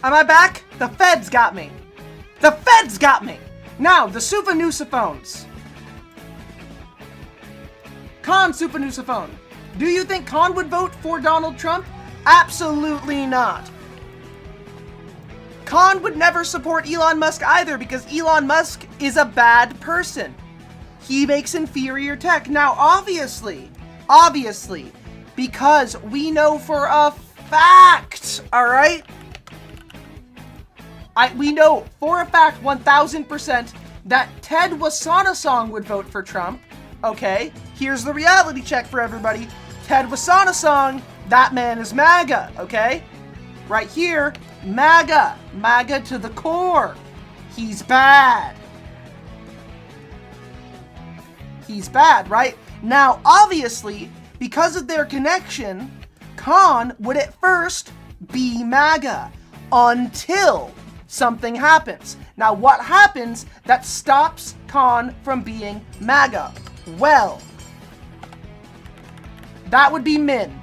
Am I back? The feds got me. The feds got me. Now, the Sufanusophones. Con Sufanusophone. Do you think Con would vote for Donald Trump? Absolutely not. Con would never support Elon Musk either because Elon Musk is a bad person. He makes inferior tech. Now, obviously, because we know for a fact, all right? We know for a fact 1000% that Ted Wasanasong would vote for Trump. Okay, here's the reality check for everybody. Ted Wasanasong, that man is MAGA, okay? Right here, MAGA. MAGA to the core. He's bad. He's bad, right? Now, obviously, because of their connection, Con would at first be MAGA until something happens. Now, what happens that stops Con from being MAGA? Well, that would be Min.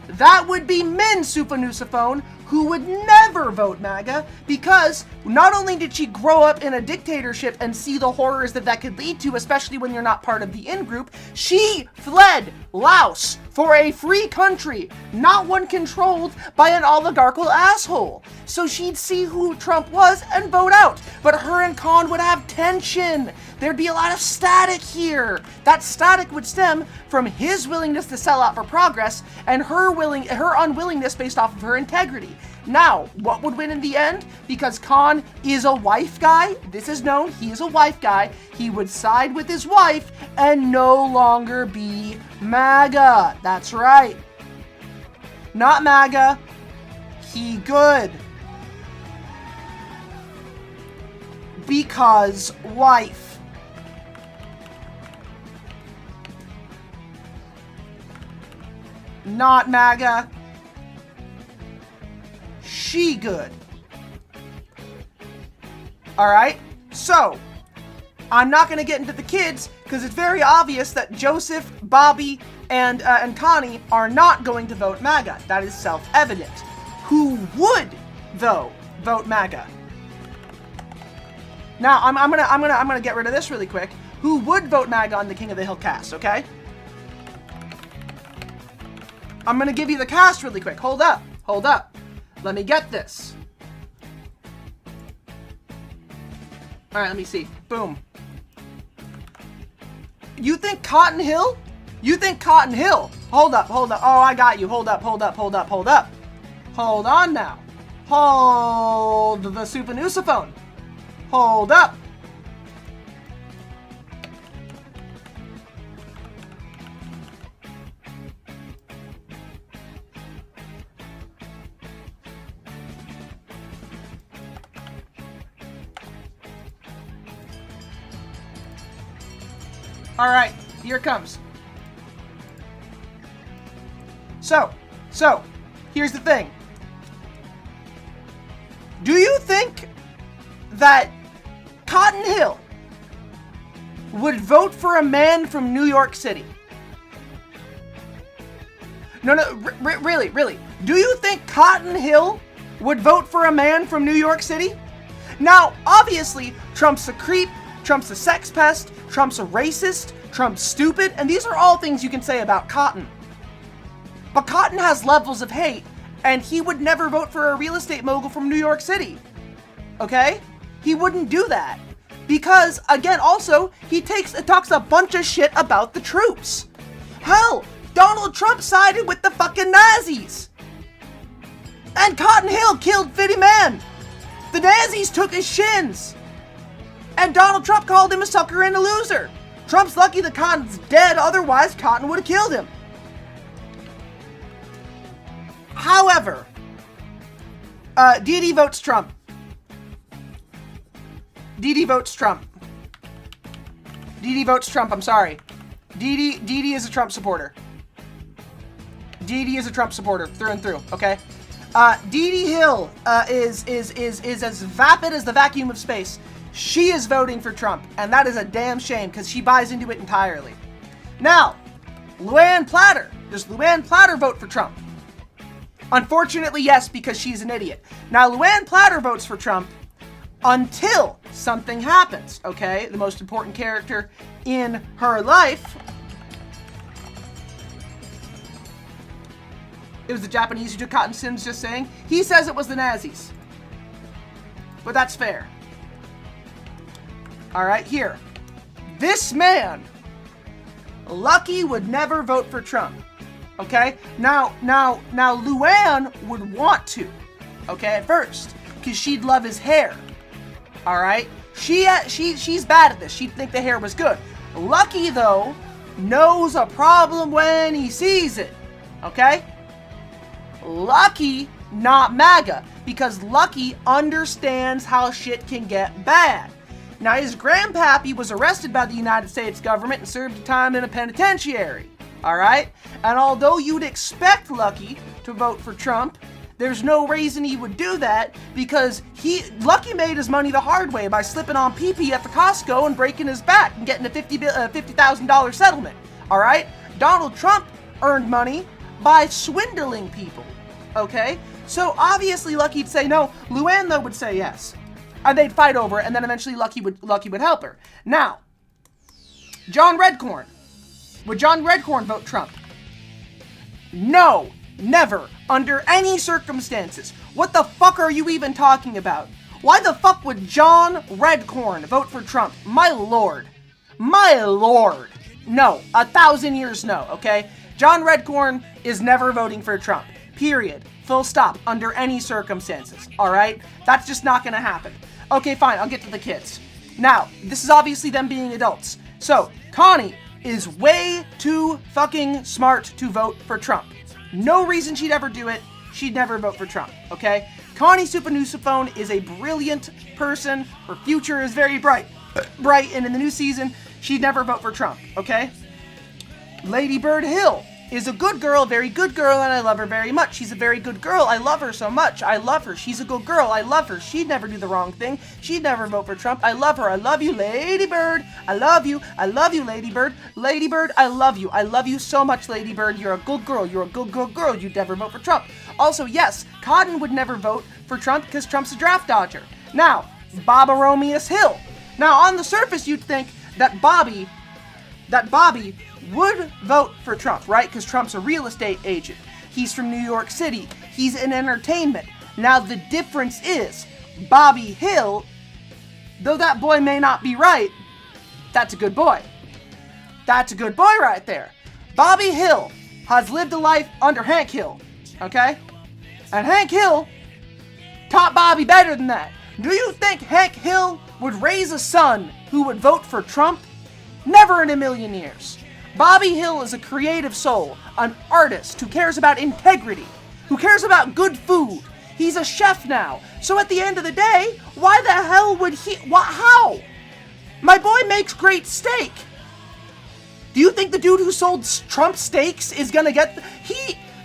That would be Min Sufanusophone, who would never vote MAGA because not only did she grow up in a dictatorship and see the horrors that that could lead to, especially when you're not part of the in-group, she fled Laos for a free country, not one controlled by an oligarchical asshole. So she'd see who Trump was and vote out. But her and Con would have tension. There'd be a lot of static here. That static would stem from his willingness to sell out for progress and her unwillingness based off of her integrity. Now, what would win in the end? Because Con is a wife guy, this is known, he is a wife guy, he would side with his wife and no longer be MAGA. That's right. Not MAGA, he good. Because wife. Not MAGA. She good. Alright, so I'm not going to get into the kids because it's very obvious that Joseph, Bobby, and Connie are not going to vote MAGA. That is self-evident. Who would, though, vote MAGA? Now, I'm gonna get rid of this really quick. Who would vote MAGA on the King of the Hill cast, okay? I'm gonna give you the cast really quick. Hold up. Let me get this. Alright, let me see. Boom. You think Cotton Hill? Hold up. Oh, I got you. Hold up. Hold on now. Hold the Sufanusophone. Hold up. All right, here it comes. So, here's the thing. Do you think that Cotton Hill would vote for a man from New York City? No, really. Do you think Cotton Hill would vote for a man from New York City? Now, obviously, Trump's a creep, Trump's a sex pest, Trump's a racist, Trump's stupid, and these are all things you can say about Cotton. But Cotton has levels of hate, and he would never vote for a real estate mogul from New York City. Okay? He wouldn't do that. Because, again, also, he talks a bunch of shit about the troops. Hell, Donald Trump sided with the fucking Nazis. And Cotton Hill killed Fitty Man. The Nazis took his shins. And Donald Trump called him a sucker and a loser. Trump's lucky that Cotton's dead, otherwise Cotton would have killed him. However, DD votes Trump. DD votes Trump. DD votes Trump, I'm sorry. DD is a Trump supporter. DD is a Trump supporter, through and through, okay? DD Hill is as vapid as the vacuum of space. She is voting for Trump, and that is a damn shame because she buys into it entirely. Now, Luann Platter. Does Luann Platter vote for Trump? Unfortunately, yes, because she's an idiot. Now, Luann Platter votes for Trump until something happens, okay? The most important character in her life. It was the Japanese who took Cotton Sims, just saying. He says it was the Nazis. But that's fair. All right, here. This man, Lucky, would never vote for Trump. Okay? Now, Luann would want to. Okay, at first. Because she'd love his hair. All right? She's bad at this. She'd think the hair was good. Lucky, though, knows a problem when he sees it. Okay? Lucky, not MAGA, because Lucky understands how shit can get bad. Now, his grandpappy was arrested by the United States government and served time in a penitentiary. Alright? And although you'd expect Lucky to vote for Trump, there's no reason he would do that, because Lucky made his money the hard way by slipping on pee-pee at the Costco and breaking his back and getting a $50,000 settlement. Alright? Donald Trump earned money by swindling people. Okay? So obviously Lucky'd say no. Luann, though, would say yes. And they'd fight over it, and then eventually Lucky would help her. Now, John Redcorn. Would John Redcorn vote Trump? No. Never. Under any circumstances. What the fuck are you even talking about? Why the fuck would John Redcorn vote for Trump? My lord. My lord. No. 1,000 years no, okay? John Redcorn is never voting for Trump. Period. Full stop. Under any circumstances. Alright? That's just not gonna happen. Okay, fine. I'll get to the kids. Now, this is obviously them being adults. So, Connie is way too fucking smart to vote for Trump. No reason she'd ever do it. She'd never vote for Trump, okay? Connie Supanusaphone is a brilliant person. Her future is very bright, and in the new season, she'd never vote for Trump, okay? Lady Bird Hill is a good girl, very good girl, and I love her very much. She's a very good girl. I love her so much. I love her. She's a good girl. I love her. She'd never do the wrong thing. She'd never vote for Trump. I love her. I love you, Lady Bird. I love you. I love you, Lady Bird. Lady Bird, I love you. I love you so much, Lady Bird. You're a good girl. You're a good girl. You'd never vote for Trump. Also, yes, Cotton would never vote for Trump because Trump's a draft dodger. Now, Bobaromius Hill. Now, on the surface, you'd think that Bobby would vote for Trump, right? Because Trump's a real estate agent. He's from New York City. He's in entertainment. Now, the difference is, Bobby Hill, though that boy may not be right, that's a good boy. That's a good boy right there. Bobby Hill has lived a life under Hank Hill, okay? And Hank Hill taught Bobby better than that. Do you think Hank Hill would raise a son who would vote for Trump? Never in a million years. Bobby Hill is a creative soul, an artist who cares about integrity, who cares about good food. He's a chef now. So at the end of the day, why the hell would he... How? My boy makes great steak. Do you think the dude who sold Trump steaks is gonna get...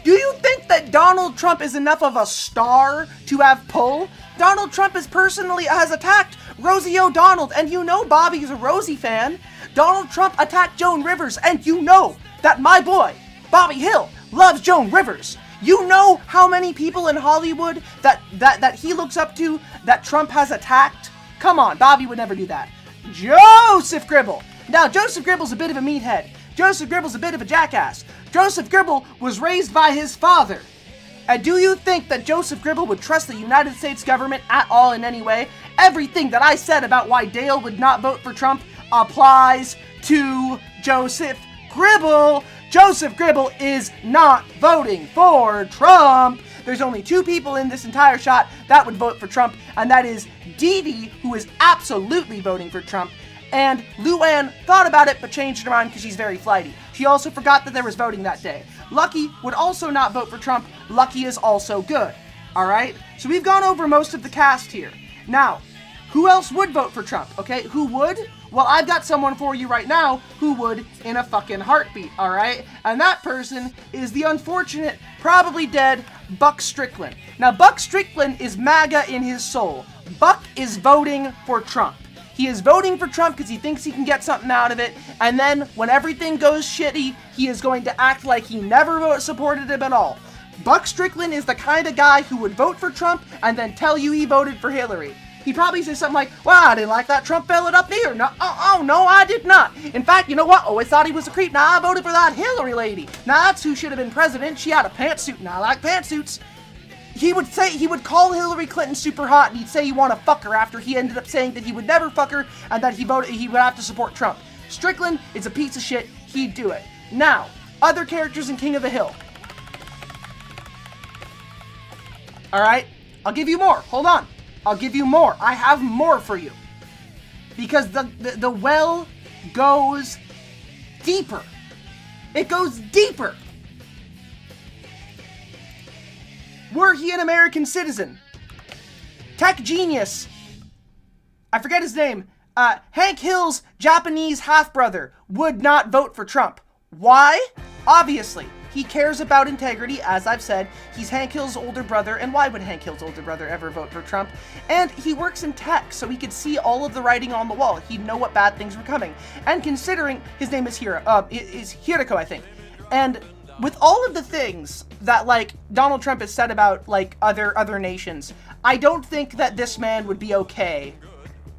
Do you think that Donald Trump is enough of a star to have pull? Donald Trump has attacked Rosie O'Donnell, and you know Bobby's a Rosie fan. Donald Trump attacked Joan Rivers, and you know that my boy, Bobby Hill, loves Joan Rivers. You know how many people in Hollywood that he looks up to that Trump has attacked? Come on, Bobby would never do that. Joseph Gribble. Now, Joseph Gribble's a bit of a meathead. Joseph Gribble's a bit of a jackass. Joseph Gribble was raised by his father. And do you think that Joseph Gribble would trust the United States government at all in any way? Everything that I said about why Dale would not vote for Trump applies to Joseph Gribble. Joseph Gribble is not voting for Trump. There's only two people in this entire shot that would vote for Trump, and that is Dee Dee, who is absolutely voting for Trump, and Luann thought about it but changed her mind because she's very flighty. She also forgot that there was voting that day. Lucky would also not vote for Trump. Lucky is also good. Alright? So we've gone over most of the cast here. Now, who else would vote for Trump? Okay, who would? Well, I've got someone for you right now who would in a fucking heartbeat, alright? And that person is the unfortunate, probably dead, Buck Strickland. Now, Buck Strickland is MAGA in his soul. Buck is voting for Trump. He is voting for Trump because he thinks he can get something out of it, and then when everything goes shitty, he is going to act like he never supported him at all. Buck Strickland is the kind of guy who would vote for Trump and then tell you he voted for Hillary. He probably says something like, well, I didn't like that Trump ballot up there. No, no, I did not. In fact, you know what? Always thought he was a creep. Now I voted for that Hillary lady. Now that's who should have been president. She had a pantsuit, and I like pantsuits. He would call Hillary Clinton super hot, and he'd say he want to fuck her after he ended up saying that he would never fuck her and that he would have to support Trump. Strickland is a piece of shit. He'd do it. Now, other characters in King of the Hill. All right, I'll give you more. Hold on. I'll give you more. I have more for you. Because the well goes deeper. It goes deeper. Were he an American citizen? Tech genius. I forget his name. Hank Hill's Japanese half-brother would not vote for Trump. Why? Obviously. He cares about integrity, as I've said. He's Hank Hill's older brother, and why would Hank Hill's older brother ever vote for Trump? And he works in tech, so he could see all of the writing on the wall. He'd know what bad things were coming. And considering his name is Hiroko, I think. And with all of the things that, like, Donald Trump has said about, like, other nations, I don't think that this man would be okay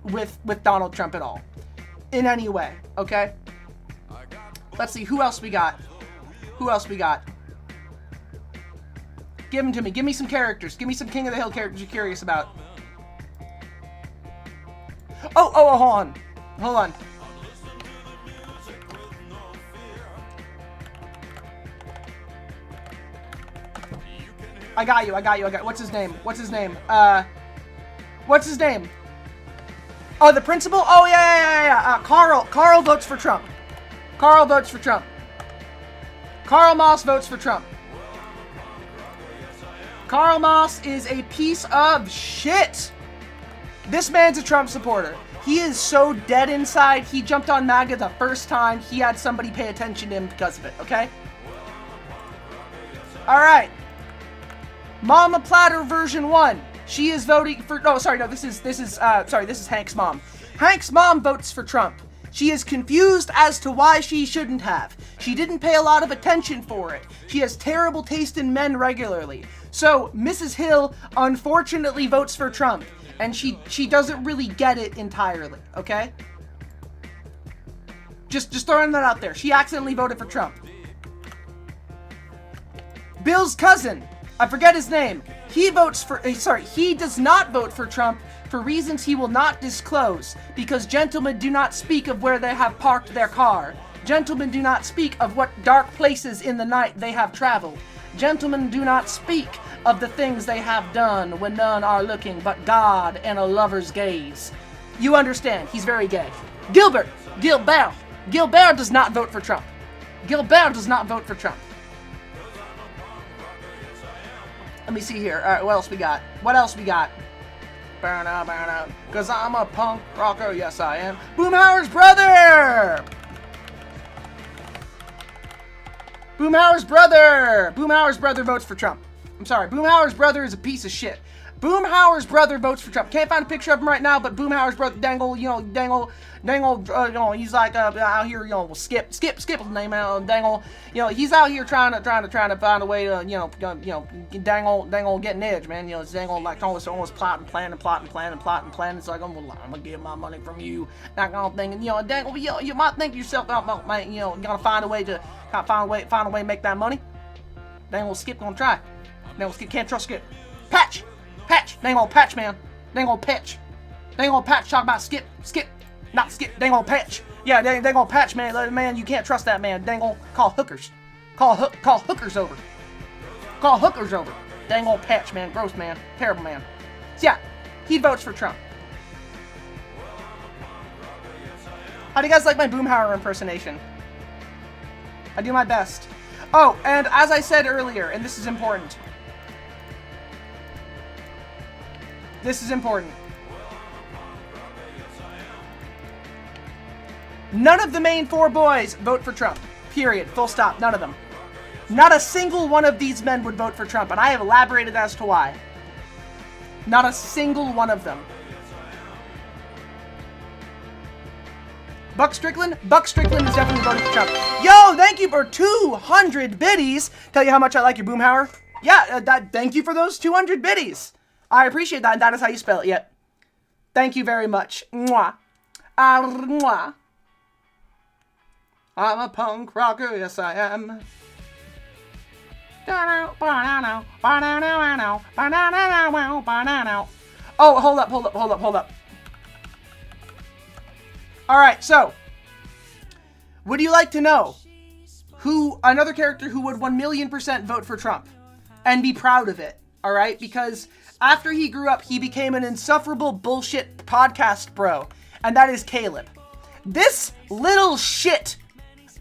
with Donald Trump at all. In any way, okay? Let's see, who else we got? Who else we got? Give them to me. Give me some characters. Give me some King of the Hill characters you're curious about. Oh, hold on. Hold on. I got you. What's his name? What's his name? Oh, the principal? Oh, yeah. Carl votes for Trump. Carl Moss votes for Trump. Carl Moss is a piece of shit. This man's a Trump supporter. He is so dead inside. He jumped on MAGA the first time. He had somebody pay attention to him because of it, okay? All right. Mama Platter version 1. She is voting for... Oh, sorry, no, this is Hank's mom. Hank's mom votes for Trump. She is confused as to why she shouldn't have. She didn't pay a lot of attention for it. She has terrible taste in men regularly. So, Mrs. Hill unfortunately votes for Trump. And she doesn't really get it entirely, okay? Just throwing that out there. She accidentally voted for Trump. Bill's cousin. I forget his name. He does not vote for Trump for reasons he will not disclose, because gentlemen do not speak of where they have parked their car. Gentlemen do not speak of what dark places in the night they have traveled. Gentlemen do not speak of the things they have done when none are looking but God and a lover's gaze. You understand, he's very gay. Gilbert does not vote for Trump. Gilbert does not vote for Trump. Let me see here. All right, what else we got? Burn out. Cause I'm a punk rocker. Yes, I am. Boomhauer's brother! Boomhauer's brother votes for Trump. I'm sorry. Boomhauer's brother is a piece of shit. Boomhauer's brother votes for Trump. Can't find a picture of him right now, but Boomhauer's brother, Dangle, he's like out here, Skip his name, Dangle, he's out here trying to find a way to, Dangle getting edge, man. Dangle like almost plotting, planning. It's like I'm gonna get my money from you, that kind of thing. And Dangle, you might think to yourself, oh, man, gotta find a way to make that money. Dangle Skip gonna try. Dangle Skip can't trust Skip. Patch. Dang old Patch, man. Dang old Patch. Talk about Skip. Not Skip. Dang old Patch. Yeah, dang old Patch, man. Man, you can't trust that man. Dang old, call hookers. Call hookers over. Dang old Patch, man. Gross, man. Terrible, man. So, yeah, he votes for Trump. How do you guys like my Boomhauer impersonation? I do my best. Oh, and as I said earlier, and this is important. None of the main 4 boys vote for Trump. Period. Full stop. None of them. Not a single one of these men would vote for Trump, and I have elaborated as to why. Not a single one of them. Buck Strickland is definitely voting for Trump. Yo, thank you for 200 biddies. Tell you how much I like your Boomhauer. Yeah, thank you for those 200 biddies. I appreciate that, and that is how you spell it. Yeah. Thank you very much. Mwah. Mwah. I'm a punk rocker, yes I am. Oh, hold up. Alright, so, would you like to know who, another character who would 1,000,000% vote for Trump and be proud of it? Alright, because after he grew up, he became an insufferable bullshit podcast bro, and that is Caleb. This little shit,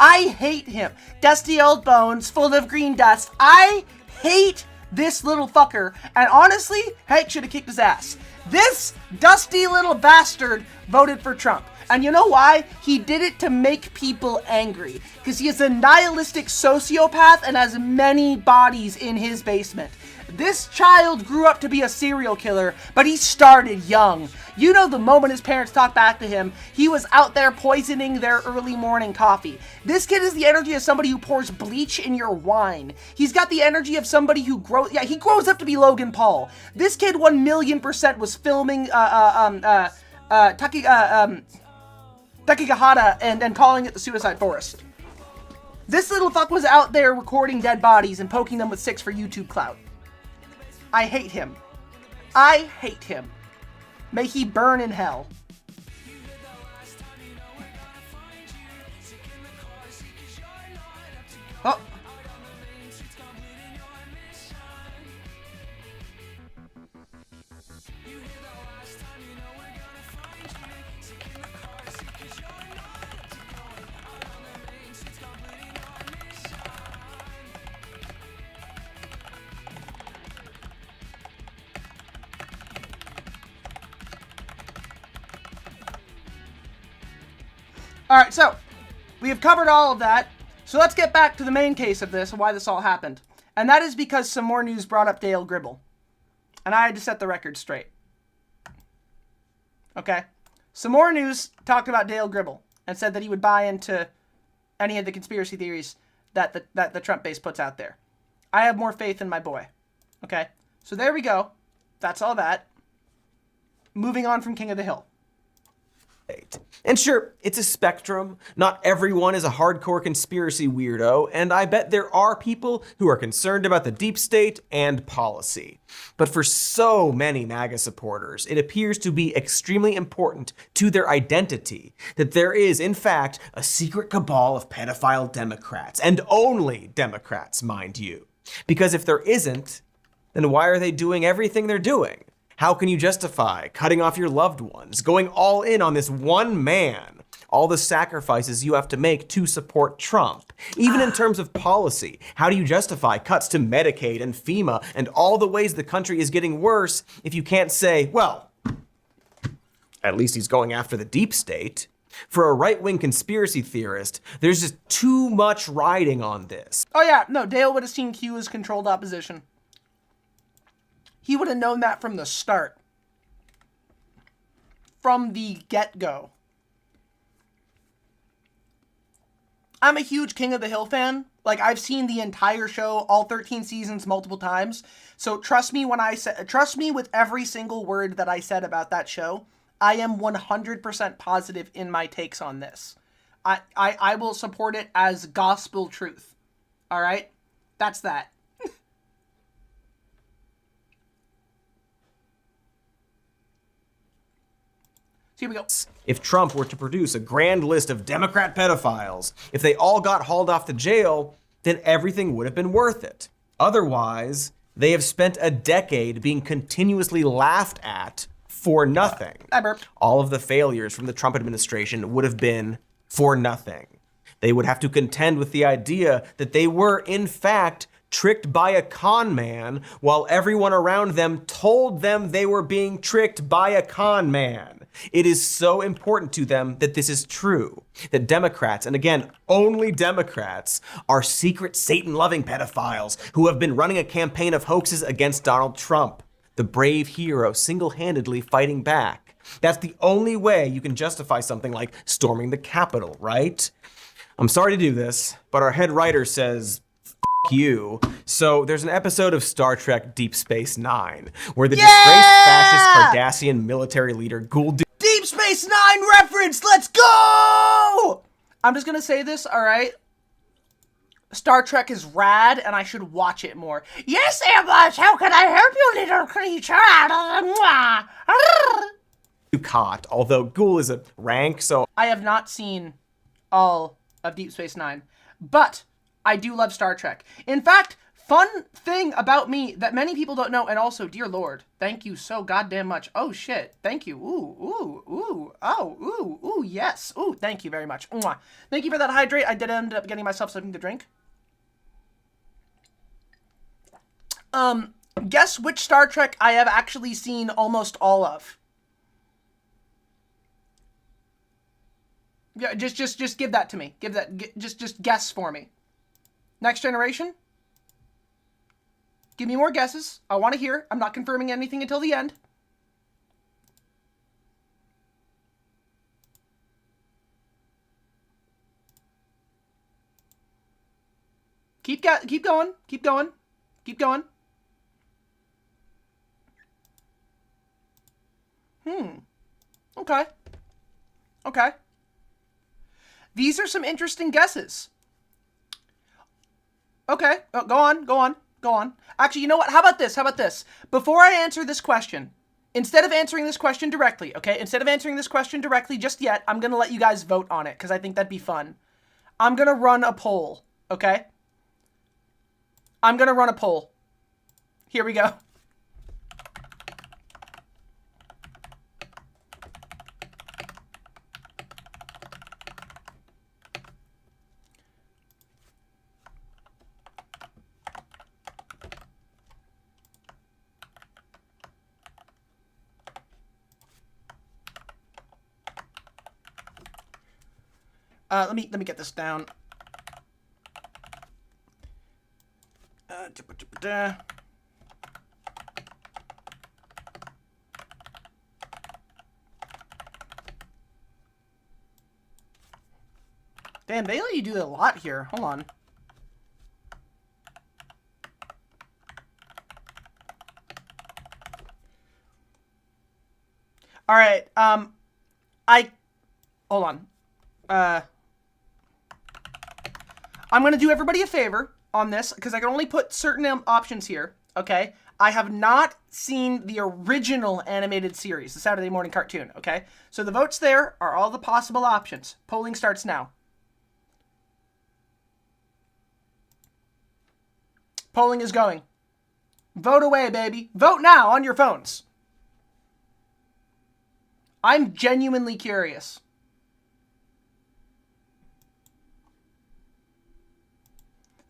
I hate him. Dusty old bones, full of green dust. I hate this little fucker, and honestly, Hank should have kicked his ass. This dusty little bastard voted for Trump. And you know why? He did it to make people angry. Because he is a nihilistic sociopath and has many bodies in his basement. This child grew up to be a serial killer, but he started young. You know, the moment his parents talked back to him, he was out there poisoning their early morning coffee. This kid is the energy of somebody who pours bleach in your wine. He's got the energy of somebody who he grows up to be Logan Paul. This kid 1,000,000% was filming Takigahara and calling it the Suicide Forest. This little fuck was out there recording dead bodies and poking them with sticks for YouTube clout. I hate him. I hate him. May he burn in hell. Oh. Alright, so, we have covered all of that, so let's get back to the main case of this and why this all happened. And that is because some more news brought up Dale Gribble. And I had to set the record straight. Okay? Some more news talked about Dale Gribble and said that he would buy into any of the conspiracy theories that the Trump base puts out there. I have more faith in my boy. Okay? So there we go. That's all that. Moving on from King of the Hill. And sure, it's a spectrum. Not everyone is a hardcore conspiracy weirdo, and I bet there are people who are concerned about the deep state and policy. But for so many MAGA supporters, it appears to be extremely important to their identity that there is, in fact, a secret cabal of pedophile Democrats, and only Democrats, mind you. Because if there isn't, then why are they doing everything they're doing? How can you justify cutting off your loved ones, going all in on this one man, all the sacrifices you have to make to support Trump? Even in terms of policy, how do you justify cuts to Medicaid and FEMA and all the ways the country is getting worse if you can't say, well, at least he's going after the deep state? For a right-wing conspiracy theorist, there's just too much riding on this. Oh yeah, no, Dale would have seen Q as controlled opposition. He would have known that from the start. From the get-go. I'm a huge King of the Hill fan. Like, I've seen the entire show, all 13 seasons, multiple times. So trust me trust me with every single word that I said about that show. I am 100% positive in my takes on this. I will support it as gospel truth. All right? That's that. Here we go. If Trump were to produce a grand list of Democrat pedophiles, if they all got hauled off to jail, then everything would have been worth it. Otherwise, they have spent a decade being continuously laughed at for nothing. All of the failures from the Trump administration would have been for nothing. They would have to contend with the idea that they were, in fact, tricked by a con man, while everyone around them told them they were being tricked by a con man. It is so important to them that this is true, that Democrats, and again, only Democrats, are secret Satan-loving pedophiles who have been running a campaign of hoaxes against Donald Trump, the brave hero single-handedly fighting back. That's the only way you can justify something like storming the Capitol, right? I'm sorry to do this, but our head writer says, you. So there's an episode of Star Trek Deep Space Nine where the disgraced fascist Cardassian military leader Gul Deep Space Nine reference, let's go! I'm just gonna say this, all right? Star Trek is rad, and I should watch it more. Yes, Airbus, how can I help you, little creature? Dukat, although Gul is a rank, so I have not seen all of Deep Space Nine, but I do love Star Trek. In fact, fun thing about me that many people don't know, and also, dear Lord, thank you so goddamn much. Oh, shit. Thank you. Ooh, yes. Ooh, thank you very much. Mwah. Thank you for that hydrate. I did end up getting myself something to drink. Guess which Star Trek I have actually seen almost all of. Yeah, just give that to me. Just guess for me. Next Generation? Give me more guesses. I want to hear. I'm not confirming anything until the end. Keep going. Keep going. Keep going. Okay. Okay. These are some interesting guesses. Okay. Oh, go on. Actually, you know what? How about this? Before I answer this question, instead of answering this question directly, okay? Instead of answering this question directly just yet, I'm going to let you guys vote on it because I think that'd be fun. I'm going to run a poll, okay? I'm going to run a poll. Here we go. Let me get this down. Damn, they let you do a lot here. Hold on. All right. Hold on. I'm going to do everybody a favor on this because I can only put certain options here, okay? I have not seen the original animated series, the Saturday morning cartoon, okay? So the votes there are all the possible options. Polling starts now. Polling is going. Vote away, baby. Vote now on your phones. I'm genuinely curious.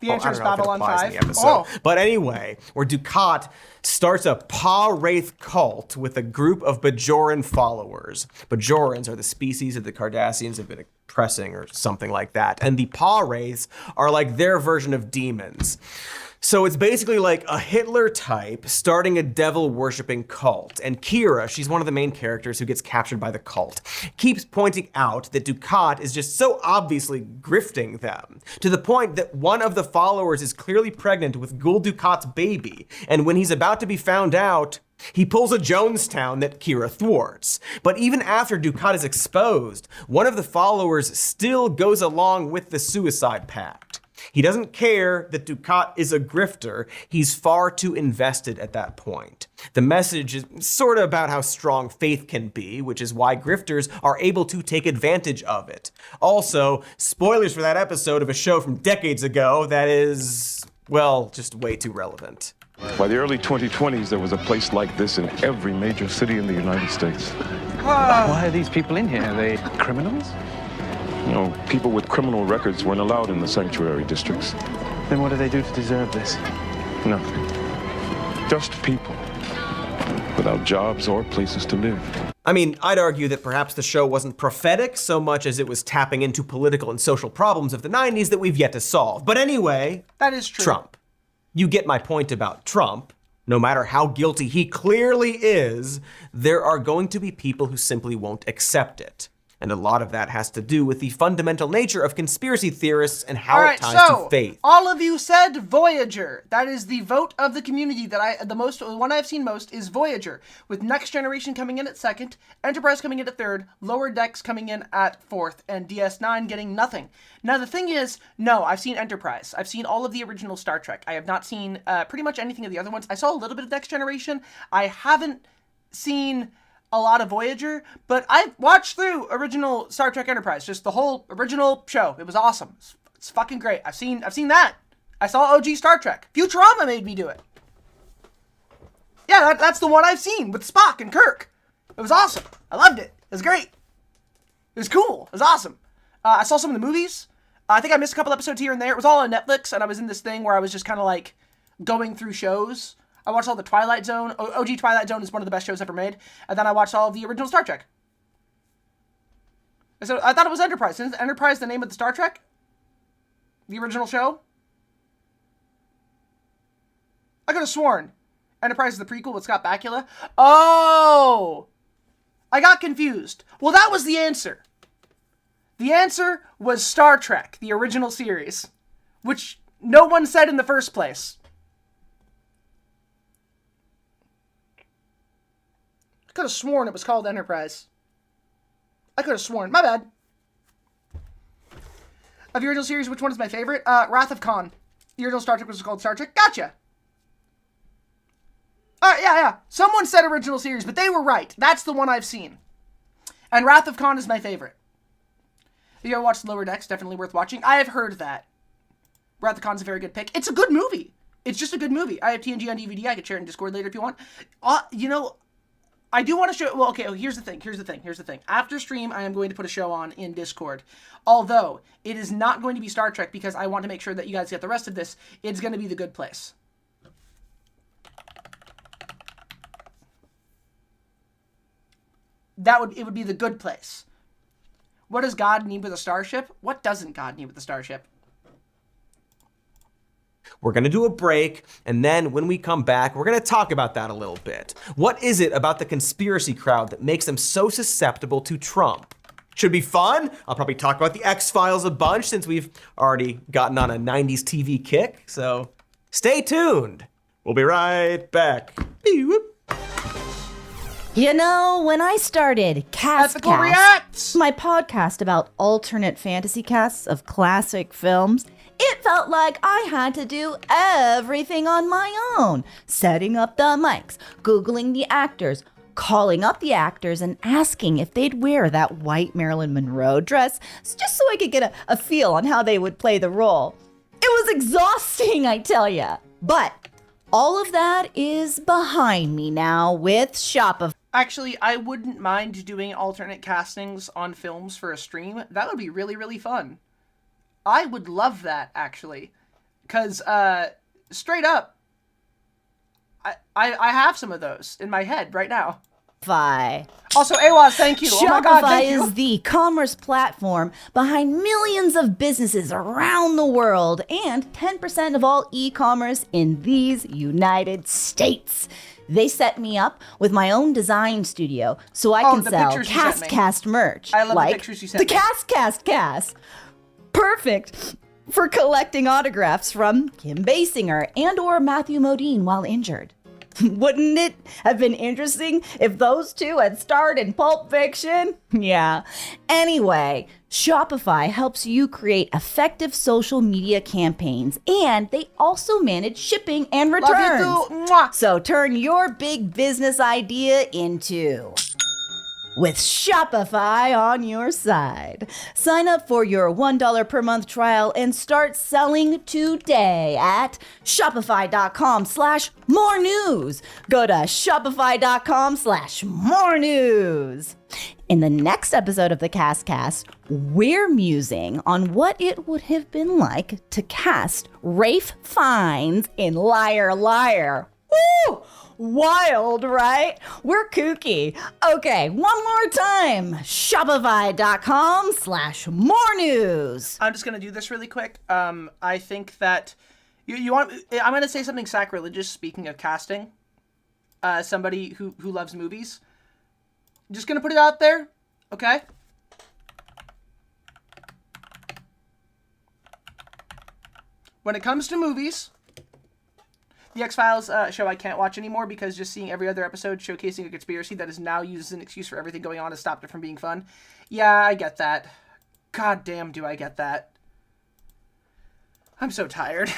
The answer is Babylon 5. Oh. But anyway, where Dukat starts a Pa-Wraith cult with a group of Bajoran followers. Bajorans are the species that the Cardassians have been oppressing or something like that. And the Pa-Wraiths are like their version of demons. So it's basically like a Hitler type starting a devil-worshipping cult. And Kira, she's one of the main characters who gets captured by the cult, keeps pointing out that Dukat is just so obviously grifting them, to the point that one of the followers is clearly pregnant with Gul Dukat's baby. And when he's about to be found out, he pulls a Jonestown that Kira thwarts. But even after Dukat is exposed, one of the followers still goes along with the suicide pact. He doesn't care that Dukat is a grifter. He's far too invested at that point. The message is sort of about how strong faith can be, which is why grifters are able to take advantage of it. Also, spoilers for that episode of a show from decades ago that is, well, just way too relevant. By the early 2020s, there was a place like this in every major city in the United States. Why are these people in here? Are they criminals? You know, people with criminal records weren't allowed in the sanctuary districts. Then what do they do to deserve this? Nothing. Just people. Without jobs or places to live. I mean, I'd argue that perhaps the show wasn't prophetic so much as it was tapping into political and social problems of the 90s that we've yet to solve. But anyway, that is true. Trump. You get my point about Trump. No matter how guilty he clearly is, there are going to be people who simply won't accept it. And a lot of that has to do with the fundamental nature of conspiracy theorists and how All it right, ties so to faith. all of you said Voyager. That is the vote of the community that the one I've seen most is Voyager, with Next Generation coming in at second, Enterprise coming in at third, Lower Decks coming in at fourth, and DS9 getting nothing. Now the thing is, no, I've seen Enterprise. I've seen all of the original Star Trek. I have not seen pretty much anything of the other ones. I saw a little bit of Next Generation. I haven't seen a lot of Voyager, but I watched through original Star Trek Enterprise, just the whole original show. It was awesome. It's fucking great. I've seen that. I saw OG Star Trek. Futurama made me do it. Yeah, that's the one I've seen with Spock and Kirk. It was awesome. I loved it. It was great. It was cool. It was awesome. I saw some of the movies. I think I missed a couple episodes here and there. It was all on Netflix, and I was in this thing where I was just kind of like going through shows. I watched all the Twilight Zone. OG Twilight Zone is one of the best shows ever made. And then I watched all of the original Star Trek. So I thought it was Enterprise. Isn't Enterprise the name of the Star Trek? The original show? I could have sworn Enterprise is the prequel with Scott Bakula. Oh! I got confused. Well, that was the answer. The answer was Star Trek, the original series, which no one said in the first place. I could have sworn it was called Enterprise. I could have sworn. My bad. Of the original series, which one is my favorite? Wrath of Khan. The original Star Trek was called Star Trek. Gotcha. Yeah. Someone said original series, but they were right. That's the one I've seen. And Wrath of Khan is my favorite. If you ever watched Lower Decks, definitely worth watching. I have heard that. Wrath of Khan's a very good pick. It's a good movie. It's just a good movie. I have TNG on DVD. I could share it in Discord later if you want. I do want to show... Well, okay, here's the thing. After stream, I am going to put a show on in Discord. Although, it is not going to be Star Trek because I want to make sure that you guys get the rest of this. It's going to be The Good Place. It would be The Good Place. What does God need with a starship? What doesn't God need with a starship? We're going to do a break, and then when we come back, we're going to talk about that a little bit. What is it about the conspiracy crowd that makes them so susceptible to Trump? Should be fun. I'll probably talk about the X-Files a bunch since we've already gotten on a 90s TV kick, so stay tuned. We'll be right back. You know, when I started Ethical Cast, Reacts! my podcast about alternate fantasy casts of classic films, it felt like I had to do everything on my own. Setting up the mics, Googling the actors, calling up the actors and asking if they'd wear that white Marilyn Monroe dress just so I could get a feel on how they would play the role. It was exhausting, I tell ya. But all of that is behind me now with Shopify. Actually, I wouldn't mind doing alternate castings on films for a stream. That would be really, really fun. I would love that, actually. Because, straight up, I have some of those in my head right now. Also, Awaz, thank you. Oh my God, thank you. Shopify is the commerce platform behind millions of businesses around the world and 10% of all e-commerce in these United States. They set me up with my own design studio so I can sell Cast merch. I love like the pictures you sent the me. Cast. Perfect for collecting autographs from Kim Basinger and or Matthew Modine while injured. Wouldn't it have been interesting if those two had starred in Pulp Fiction? Yeah. Anyway, Shopify helps you create effective social media campaigns, and they also manage shipping and returns. Love you too. Mwah. So turn your big business idea into... with Shopify on your side. Sign up for your $1 per month trial and start selling today at shopify.com/more news. Go to shopify.com/more news. In the next episode of the Cast, we're musing on what it would have been like to cast Rafe Fiennes in Liar Liar. Woo! Wild, right? We're kooky. Okay, one more time. Shopify.com/more news. I'm just going to do this really quick. I think that you want... I'm going to say something sacrilegious, speaking of casting. Somebody who loves movies. Just going to put it out there, okay? when it comes to movies, the X-Files show I can't watch anymore because just seeing every other episode showcasing a conspiracy that is now used as an excuse for everything going on has stopped it from being fun. Yeah, I get that. God damn, do I get that. I'm so tired.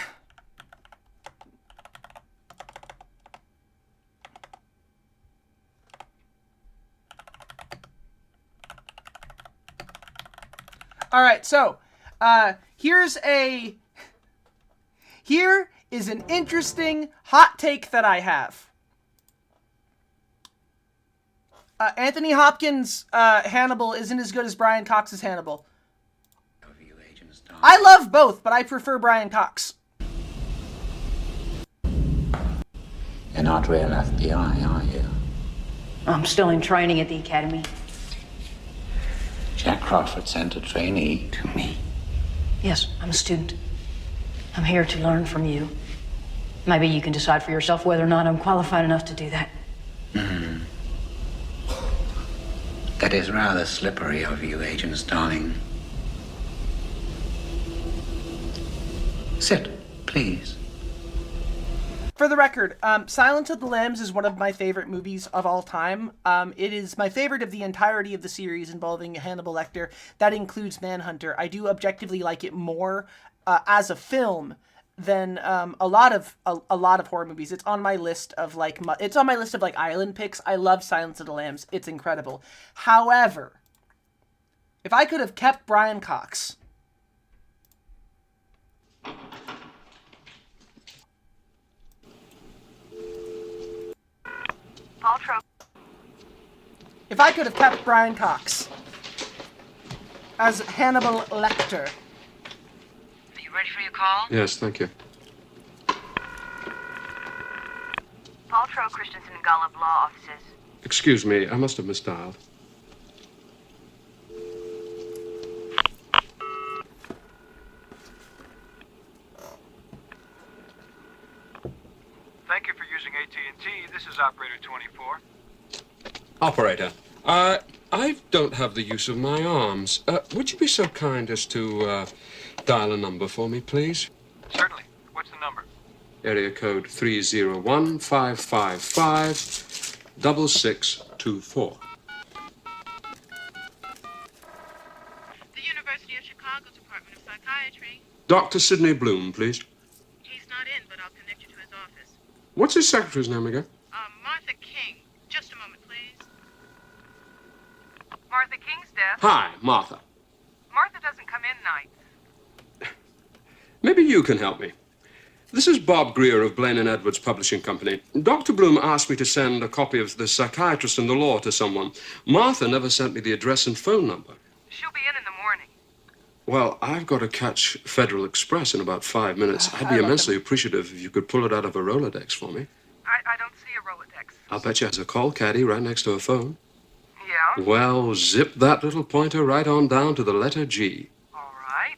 All right, so here is an interesting hot take that I have. Anthony Hopkins' Hannibal isn't as good as Brian Cox's Hannibal. I love both, but I prefer Brian Cox. You're not real FBI, are you? I'm still in training at the academy. Jack Crawford sent a trainee to me. Yes, I'm a student. I'm here to learn from you. Maybe you can decide for yourself whether or not I'm qualified enough to do that. That is rather slippery of you, Agent Starling. Sit, please. For the record, Silence of the Lambs is one of my favorite movies of all time. It is my favorite of the entirety of the series involving Hannibal Lecter. That includes Manhunter. I do objectively like it more as a film than a lot of horror movies. It's on my list of like island picks. I love Silence of the Lambs. It's incredible. However, if I could have kept Brian Cox, if I could have kept Brian Cox as Hannibal Lecter. Are you ready for your call? Yes, thank you. Paltrow, Christensen, and Golub Law Offices. Excuse me, I must have misdialed. Thank you for using AT&T. This is Operator 24. Operator, I don't have the use of my arms. Would you be so kind as to dial a number for me, please? Certainly. What's the number? Area code 301-555-6624. The University of Chicago Department of Psychiatry. Dr. Sidney Bloom, please. He's not in, but I'll connect you to his office. What's his secretary's name again? Martha King. Just a moment, please. Martha King's desk. Hi, Martha. Martha doesn't come in nights. Maybe you can help me. This is Bob Greer of Blaine and Edwards Publishing Company. Dr. Bloom asked me to send a copy of The Psychiatrist and the Law to someone. Martha never sent me the address and phone number. She'll be in the morning. Well, I've got to catch Federal Express in about 5 minutes. I'd be immensely appreciative if you could pull it out of a Rolodex for me. I don't see a Rolodex. I'll bet you has a call caddy right next to a phone. Yeah? Well, zip that little pointer right on down to the letter G. All right.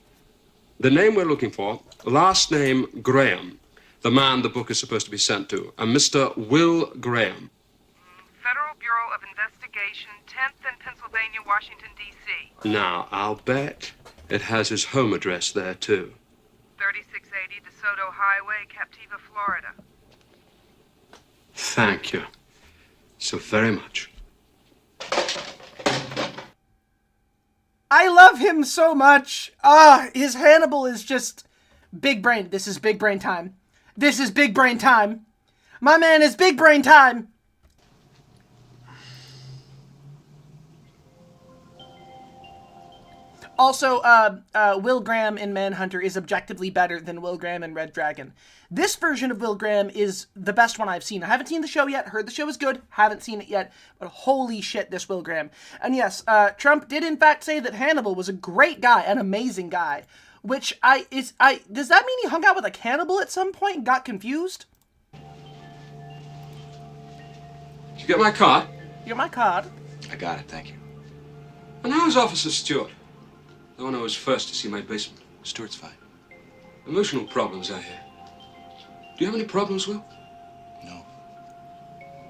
The name we're looking for, last name Graham. The man the book is supposed to be sent to. A Mr. Will Graham. Federal Bureau of Investigation, 10th and Pennsylvania, Washington, D.C. Now, I'll bet it has his home address there, too. 3680 DeSoto Highway, Captiva, Florida. Thank you so very much. I love him so much. His Hannibal is just big brain. This is big brain time. This is big brain time. My man is big brain time. Also, Will Graham in Manhunter is objectively better than Will Graham in Red Dragon. This version of Will Graham is the best one I've seen. I haven't seen the show yet, heard the show is good, haven't seen it yet, but holy shit, this Will Graham. And yes, Trump did in fact say that Hannibal was a great guy, an amazing guy, which does that mean he hung out with a cannibal at some point and got confused? Did you get my card? You got my card? I got it, thank you. And how's Officer Stewart? The one who was first to see my basement. Stuart's fine. Emotional problems, I hear. Do you have any problems, Will? No.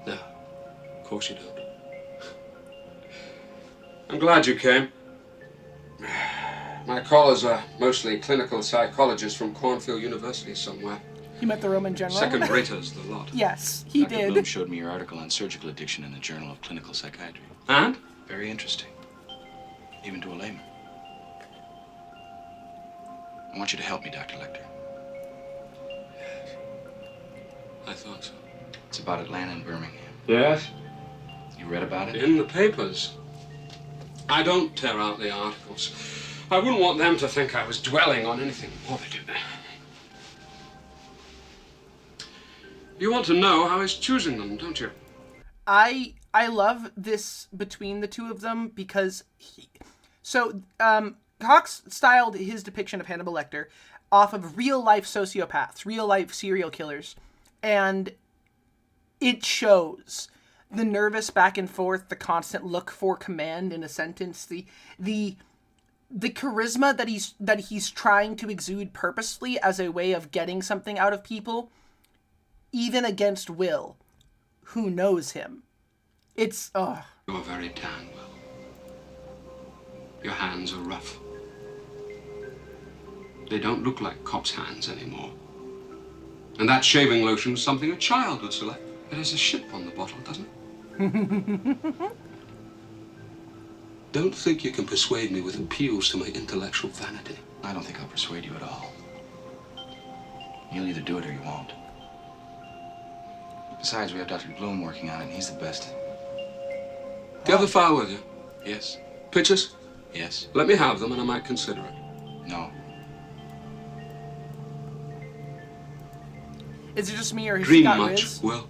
No, of course you don't. I'm glad you came. My callers are mostly clinical psychologists from Cornfield University somewhere. You met the Roman general? Second raters, the lot. Yes, he Dr. did. Bloom showed me your article on surgical addiction in the Journal of Clinical Psychiatry. And? Very interesting. Even to a layman. I want you to help me, Dr. Lecter. Yes. I thought so. It's about Atlanta and Birmingham. Yes? You read about it? In the papers. I don't tear out the articles. I wouldn't want them to think I was dwelling on anything morbid. You want to know how he's choosing them, don't you? I love this between the two of them because Cox styled his depiction of Hannibal Lecter off of real life sociopaths, real life serial killers, and it shows the nervous back and forth, the constant look for command in a sentence, the charisma that he's trying to exude purposefully as a way of getting something out of people, even against Will, who knows him. It's, You're very tan, Will. Your hands are rough. They don't look like cops' hands anymore. And that shaving lotion is something a child would select. It has a ship on the bottle, doesn't it? Don't think you can persuade me with appeals to my intellectual vanity. I don't think I'll persuade you at all. You'll either do it or you won't. Besides, we have Dr. Bloom working on it, and he's the best. Do you have the file with you? Yes. Pictures? Yes. Let me have them and I might consider it. No. is it just me or has he Dream got much, Riz? Will.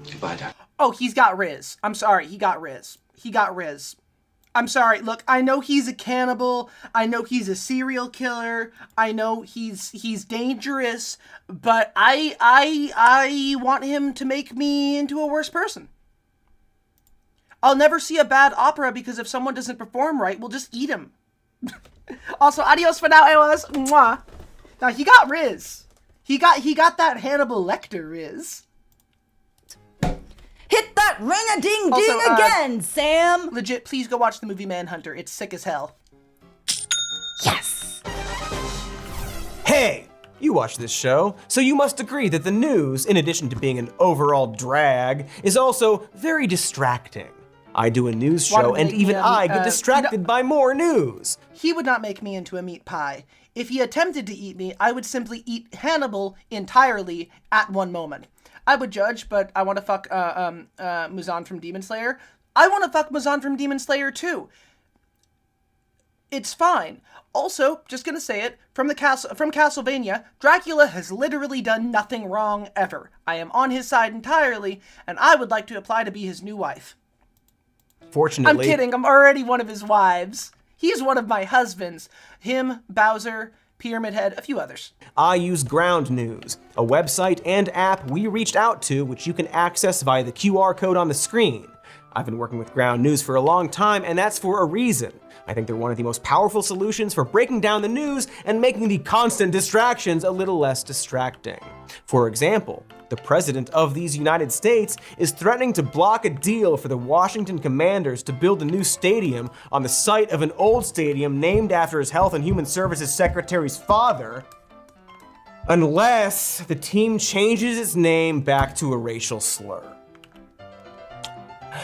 Goodbye, Doctor. Oh, he's got Riz. I'm sorry, he got Riz. He got Riz. I'm sorry. Look, I know he's a cannibal. I know he's a serial killer. I know he's dangerous, but I want him to make me into a worse person. I'll never see a bad opera because if someone doesn't perform right, we'll just eat him. Also, adios for now, AOS. Mwah. Now, he got Riz. He got that Hannibal Lecter Riz. Hit that ring-a-ding-ding again, Sam! Legit, please go watch the movie Manhunter. It's sick as hell. Yes! Hey! You watch this show, so you must agree that the news, in addition to being an overall drag, is also very distracting. I do a news show, and even I get distracted by more news. He would not make me into a meat pie. If he attempted to eat me, I would simply eat Hannibal entirely at one moment. I would judge, but I want to fuck Muzan from Demon Slayer. I want to fuck Muzan from Demon Slayer too. It's fine. Also, just gonna say it, from Castlevania, Dracula has literally done nothing wrong ever. I am on his side entirely, and I would like to apply to be his new wife. Fortunately... I'm kidding, I'm already one of his wives. He's one of my husbands. Him, Bowser, Pyramid Head, a few others. I use Ground News, a website and app we reached out to, which you can access via the QR code on the screen. I've been working with Ground News for a long time, and that's for a reason. I think they're one of the most powerful solutions for breaking down the news and making the constant distractions a little less distracting. For example, the president of these United States is threatening to block a deal for the Washington Commanders to build a new stadium on the site of an old stadium named after his Health and Human Services Secretary's father, unless the team changes its name back to a racial slur.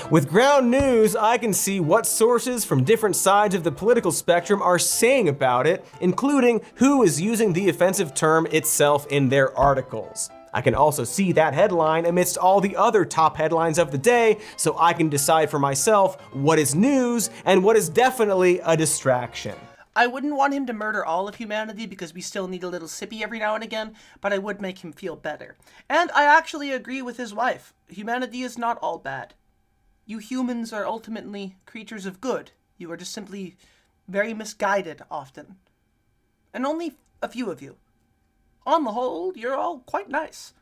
With Ground News, I can see what sources from different sides of the political spectrum are saying about it, including who is using the offensive term itself in their articles. I can also see that headline amidst all the other top headlines of the day, so I can decide for myself what is news and what is definitely a distraction. I wouldn't want him to murder all of humanity because we still need a little sippy every now and again, but I would make him feel better. And I actually agree with his wife. Humanity is not all bad. You humans are ultimately creatures of good. You are just simply very misguided often. And only a few of you. On the whole, you're all quite nice.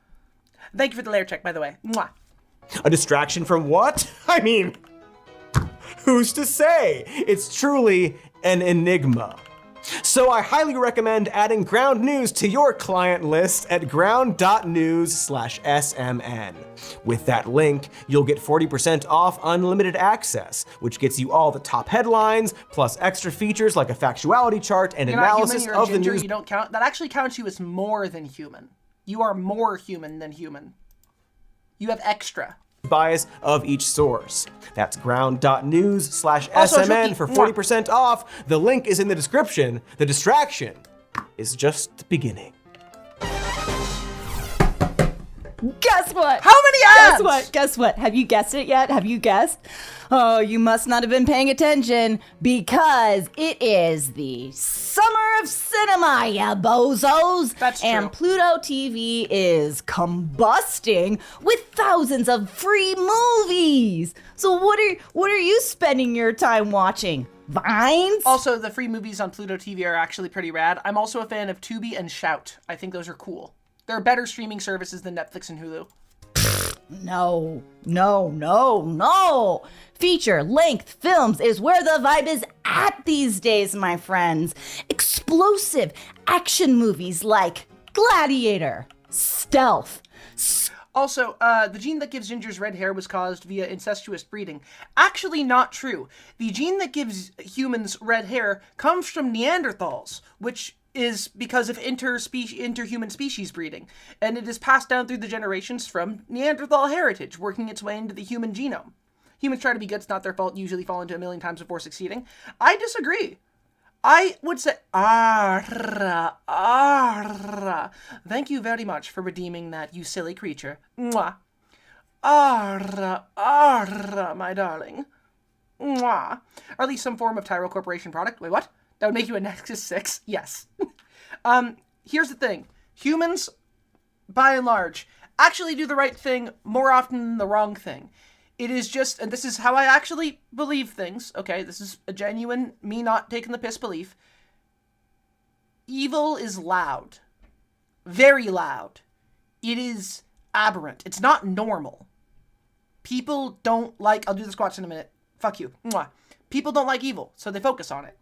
Thank you for the layer check, by the way. Mwah. A distraction from what? I mean, who's to say? It's truly an enigma. So I highly recommend adding Ground News to your client list at ground.news/SMN. With that link, you'll get 40% off unlimited access, which gets you all the top headlines, plus extra features like a factuality chart and You're not analysis human, you're of the ginger, news. You don't count. That actually counts you as more than human. You are more human than human. You have extra. Bias of each source. That's ground.news/SMN Also, for 40% off. The link is in the description. The distraction is just the beginning. Guess what? How many ads? Guess what? Guess what? Have you guessed it yet? Have you guessed? Oh, you must not have been paying attention because it is the summer of cinema, ya bozos. That's true. And Pluto TV is combusting with thousands of free movies. So what are you spending your time watching? Vines? Also, the free movies on Pluto TV are actually pretty rad. I'm also a fan of Tubi and Shout. I think those are cool. They're better streaming services than Netflix and Hulu. No. Feature-length films is where the vibe is at these days, my friends. Explosive action movies like Gladiator, Stealth. Also, the gene that gives gingers red hair was caused via incestuous breeding. Actually not true. The gene that gives humans red hair comes from Neanderthals, which is because of interhuman species breeding, and it is passed down through the generations from Neanderthal heritage, working its way into the human genome. Humans try to be good, it's not their fault, usually fall into a million times before succeeding. I disagree. I would say, thank you very much for redeeming that, you silly creature. Mwah. My darling. Mwah. Or at least some form of Tyrell Corporation product. Wait, what? That would make you a Nexus 6? Yes. Here's the thing. Humans, by and large, actually do the right thing more often than the wrong thing. It is just, and this is how I actually believe things, okay? This is a genuine, me not taking the piss belief. Evil is loud. Very loud. It is aberrant. It's not normal. People don't like, I'll do the squats in a minute. Fuck you. Mwah. People don't like evil, so they focus on it.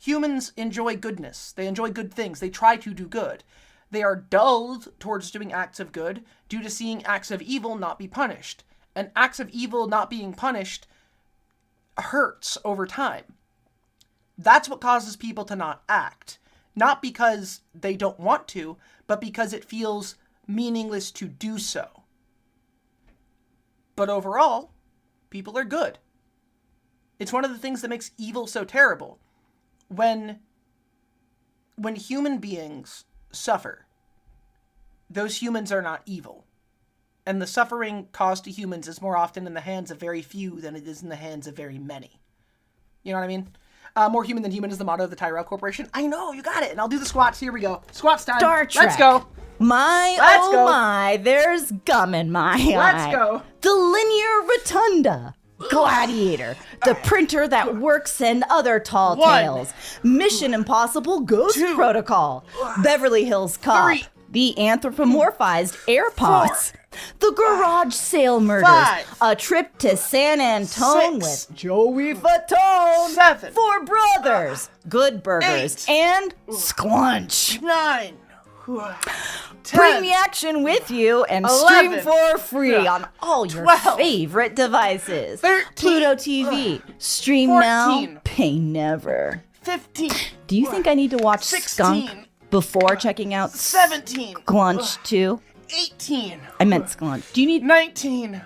Humans enjoy goodness. They enjoy good things. They try to do good. They are dulled towards doing acts of good due to seeing acts of evil not be punished. And acts of evil not being punished hurts over time. That's what causes people to not act. Not because they don't want to, but because it feels meaningless to do so. But overall, people are good. It's one of the things that makes evil so terrible. When human beings suffer, those humans are not evil. And the suffering caused to humans is more often in the hands of very few than it is in the hands of very many. You know what I mean? More human than human is the motto of the Tyrell Corporation. I know, you got it. And I'll do the squats. Here we go. Squats time. Star Trek. Let's go. Let's go. My, there's gum in my eye. Let's go. The linear rotunda. Gladiator, the printer that works, and other tall tales. Mission Impossible Ghost Protocol. Beverly Hills Cop. The anthropomorphized AirPods. The Garage Sale Murders. A trip to San Antone with Joey Fatone. 7. 4 Brothers. Good Burgers. 8. And Squanch. 9. 10, Bring the action with you and 11, stream for free on all your 12, favorite devices. 13, Pluto TV. Stream 14, now, pay never. 15. Do you think I need to watch 16, Skunk before checking out 17. Squanch 2? 18. I meant Squanch. Do you need... 19.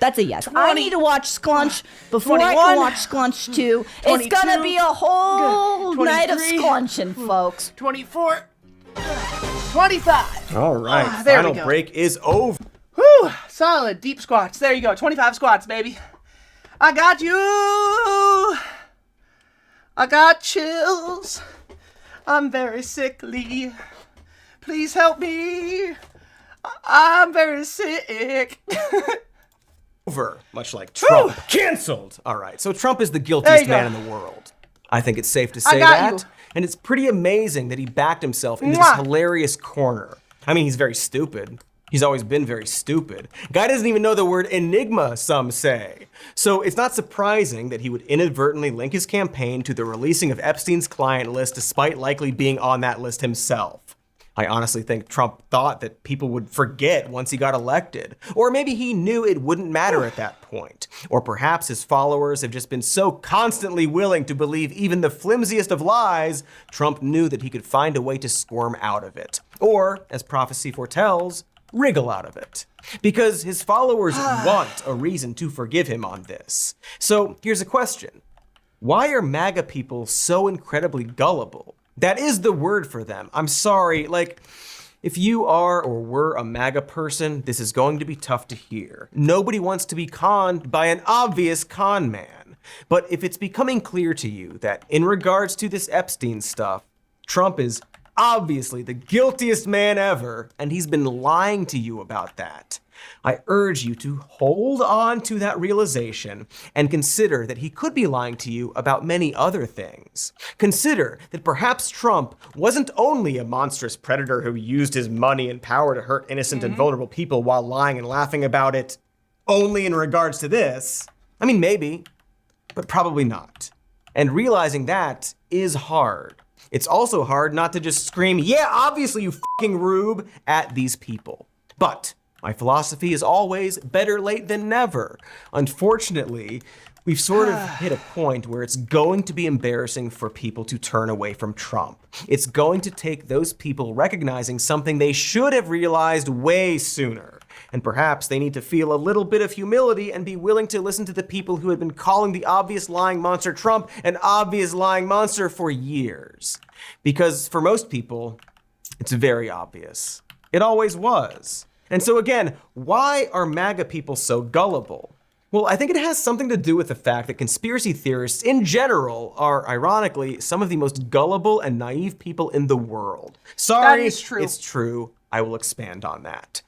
That's a yes. 20, I need to watch Squanch before 21, I can watch Squanch 2. 22, It's gonna be a whole night of 23, Squanching, folks. 24. 25. All right, there we final go. break is over. Whew, solid, deep squats. There you go, 25 squats, baby. I got you. I got chills. I'm very sickly. Please help me. I'm very sick. Over, much like Trump. Canceled. All right, so Trump is the There guiltiest you go. man in the world. I think it's safe to say got that. you. And it's pretty amazing that he backed himself into this Mwah. hilarious corner. I mean, he's very stupid. He's always been very stupid. Guy doesn't even know the word enigma, some say. So it's not surprising that he would inadvertently link his campaign to the releasing of Epstein's client list despite likely being on that list himself. I honestly think Trump thought that people would forget once he got elected. Or maybe he knew it wouldn't matter at that point. Or perhaps his followers have just been so constantly willing to believe even the flimsiest of lies, Trump knew that he could find a way to squirm out of it. Or, as prophecy foretells, wriggle out of it. Because his followers want a reason to forgive him on this. So here's a question. Why are MAGA people so incredibly gullible? That is the word for them. I'm sorry, like, if you are or were a MAGA person, this is going to be tough to hear. Nobody wants to be conned by an obvious con man. But if it's becoming clear to you that in regards to this Epstein stuff, Trump is obviously the guiltiest man ever, and he's been lying to you about that, I urge you to hold on to that realization and consider that he could be lying to you about many other things. Consider that perhaps Trump wasn't only a monstrous predator who used his money and power to hurt innocent and vulnerable people while lying and laughing about it only in regards to this. I mean, maybe, but probably not. And realizing that is hard. It's also hard not to just scream, "Yeah, obviously, you fucking rube," at these people. But my philosophy is always better late than never. Unfortunately, we've sort of hit a point where it's going to be embarrassing for people to turn away from Trump. It's going to take those people recognizing something they should have realized way sooner. And perhaps they need to feel a little bit of humility and be willing to listen to the people who had been calling the obvious lying monster Trump an obvious lying monster for years. Because for most people, it's very obvious. It always was. And so again, why are MAGA people so gullible? Well, I think it has something to do with the fact that conspiracy theorists in general are, ironically, some of the most gullible and naive people in the world. Sorry, that is true. It's true. I will expand on that.